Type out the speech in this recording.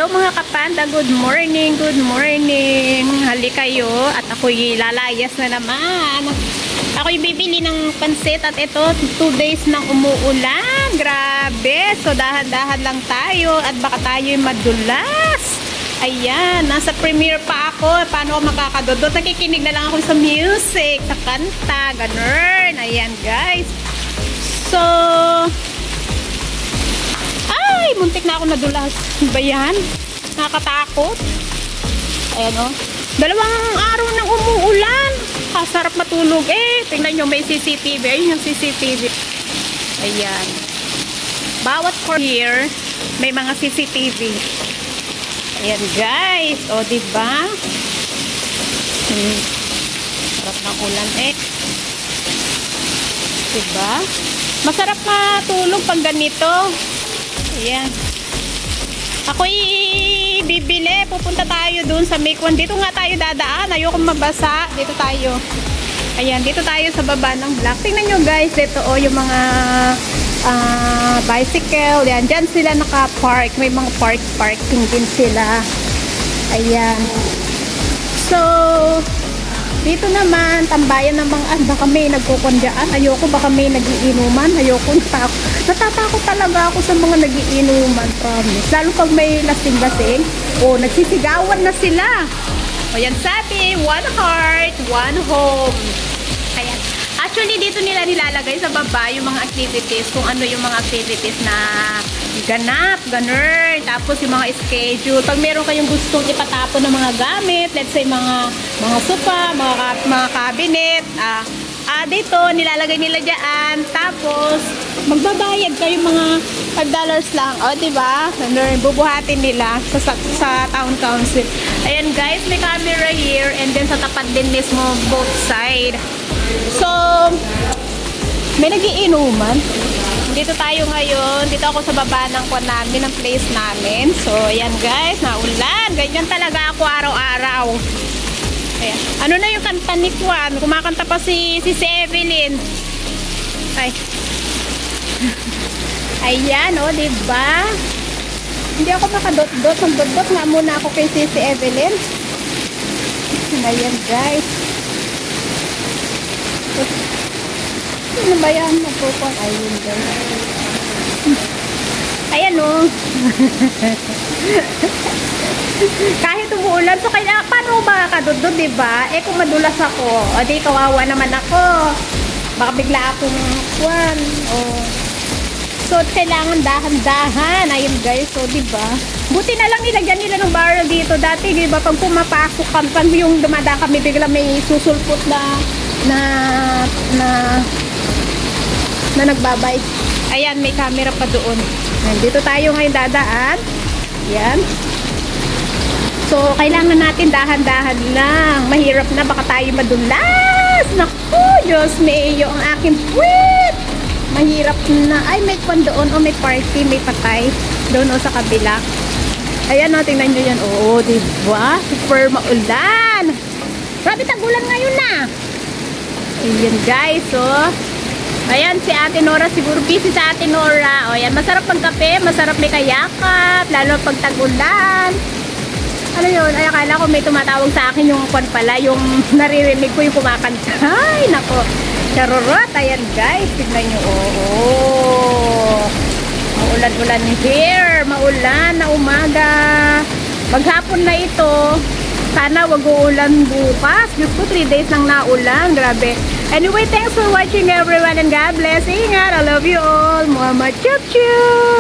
Hello mga kapanda, good morning, good morning. Hali kayo at ako'y lalayas na naman. Ako'y bibili ng pansit at ito 2 days nang umuulan. Grabe, so dahan-dahan lang tayo at baka tayo'y madulas. Ayan, nasa premiere pa ako. Paano ako makakadodot? Nakikinig na lang ako sa music, sa kanta, ganun. Ayan guys. So, ay, muntik na ako nadulas. Ba yan? Nakakatakot. Ayan o. 2 araw nang umuulan. Sarap matulog eh. Tingnan nyo, may CCTV. Ayun yung CCTV. Ayan. Bawat corner, may mga CCTV. Ayan guys. O, diba? Sarap ng ulan eh. Diba? Masarap matulog pag ganito. Ayan. Ako'y bibili. Pupunta tayo dun sa Make-1. Dito nga tayo dadaan. Ayoko mabasa. Dito tayo. Ayan. Dito tayo sa baba ng block. Tingnan nyo guys. Dito o yung mga bicycle. Ayan. Diyan sila naka-park. May mga parking din sila. Ayan. So, dito naman, tambayan ng mga baka may nagkukundyaan. Ayoko, baka may nagiinuman. Ayoko, natatakot talaga ako sa mga nagiinuman, promise. Lalo pag may lasing-lasing, o nagsisigawan na sila. O yan sabi, one heart, one home. Ayan. Actually, dito nila nilalagay sa baba yung mga activities, kung ano yung mga activities na ganap, ganun. Tapos yung mga schedule. Pag meron kayong gustong ipatapon ng mga gamit, let's say mga sofa, mga cabinet, dito nilalagay nila diyan. Tapos magbabayad kayo mga $5 lang. O, diba? Ganun, bubuhatin nila sa town council. Ayan guys, may camera here and then sa tapat din mismo both side. So, may nagiinuman. Dito tayo ngayon. Dito ako sa baba ng kwan namin, ng place namin. So, ayan guys, naulan. Ganyan talaga ako araw-araw. Ayan. Ano na yung kanta ni Kwan? Kumakanta pa si Evelyn. Ay. Ayan, o, diba? Hindi ako makadot-dot. Magdot-dot nga muna ako kay si Evelyn. Ayan guys. Ano ba yan? Magpupon. Ayun guys. Ayan o. Kahit umuulan, so kaya paano ba kadudod, diba? Eh kung madulas ako, o di kawawa naman ako. Baka bigla akong kwan. O. So kailangan dahan-dahan. Ayun guys, so diba? Buti na lang nilagyan nila ng barrel dito. Dati, diba, pag pumapasok pag yung dumadaan kami, bigla may susulpot na nagbabay. Ayan, may camera pa doon. Dito tayo ngayon dadaan. Ayan. So, kailangan natin dahan-dahan lang. Mahirap na, baka tayo madulas. Naku, Diyos mio, ang aking puwit. Mahirap na. Ay, may kwan doon. O, may party, may patay. Doon o sa kabila. Ayan o, tingnan nyo yan. Oo, diba? Super maulan. Grabe, tagulan ngayon na. Ayan guys, so ayan si Ate Nora, siguro busy sa Ate Nora. O ayan, masarap pagkape, masarap may kayakap, lalo pag tagulan. Ano yun? Ay, akala ko may tumatawag sa akin yung kwan pala, yung naririnig ko yung kumakanta. Ay, nako. Charorot, ayan guys, tignan nyo. Oo. Maulan-ulan here, maulan na umaga. Maghapon na ito. Sana wag uulan bukas. Diyos ko, 3 days nang naulan. Grabe. Anyway, thanks for watching everyone and God bless. Ingat. I love you all. Mama chup chup.